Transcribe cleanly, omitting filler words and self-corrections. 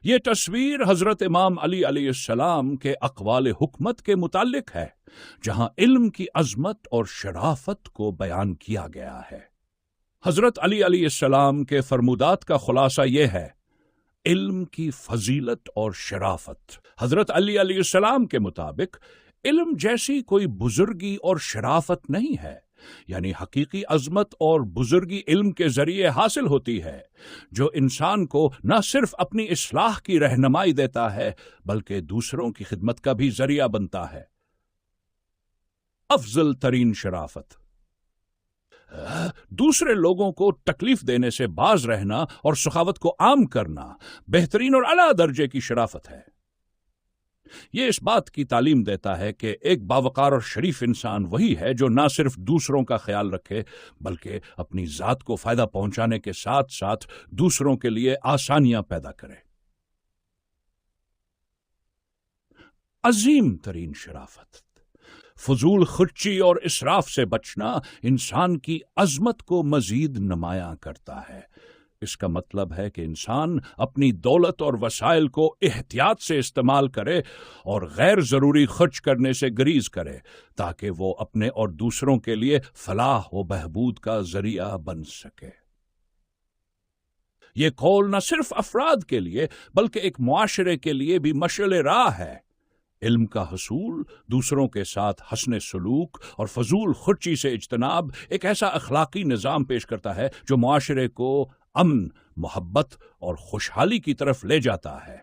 یہ تصویر حضرت امام علی علیہ السلام کے اقوال حکمت کے متعلق ہے، جہاں علم کی عظمت اور شرافت کو بیان کیا گیا ہے۔ حضرت علی علیہ السلام کے فرمودات کا خلاصہ یہ ہے: علم کی فضیلت اور شرافت۔ حضرت علی علیہ السلام کے مطابق علم جیسی کوئی بزرگی اور شرافت نہیں ہے، یعنی حقیقی عظمت اور بزرگی علم کے ذریعے حاصل ہوتی ہے، جو انسان کو نہ صرف اپنی اصلاح کی رہنمائی دیتا ہے بلکہ دوسروں کی خدمت کا بھی ذریعہ بنتا ہے۔ افضل ترین شرافت دوسرے لوگوں کو تکلیف دینے سے باز رہنا اور سخاوت کو عام کرنا بہترین اور اعلیٰ درجے کی شرافت ہے۔ یہ اس بات کی تعلیم دیتا ہے کہ ایک باوقار اور شریف انسان وہی ہے جو نہ صرف دوسروں کا خیال رکھے بلکہ اپنی ذات کو فائدہ پہنچانے کے ساتھ ساتھ دوسروں کے لیے آسانیاں پیدا کرے۔ عظیم ترین شرافت فضول خرچی اور اسراف سے بچنا انسان کی عظمت کو مزید نمایاں کرتا ہے۔ اس کا مطلب ہے کہ انسان اپنی دولت اور وسائل کو احتیاط سے استعمال کرے اور غیر ضروری خرچ کرنے سے گریز کرے تاکہ وہ اپنے اور دوسروں کے لیے فلاح و بہبود کا ذریعہ بن سکے۔ یہ قول نہ صرف افراد کے لیے بلکہ ایک معاشرے کے لیے بھی مشعل راہ ہے۔ علم کا حصول، دوسروں کے ساتھ حسن سلوک اور فضول خرچی سے اجتناب ایک ایسا اخلاقی نظام پیش کرتا ہے جو معاشرے کو امن، محبت اور خوشحالی کی طرف لے جاتا ہے۔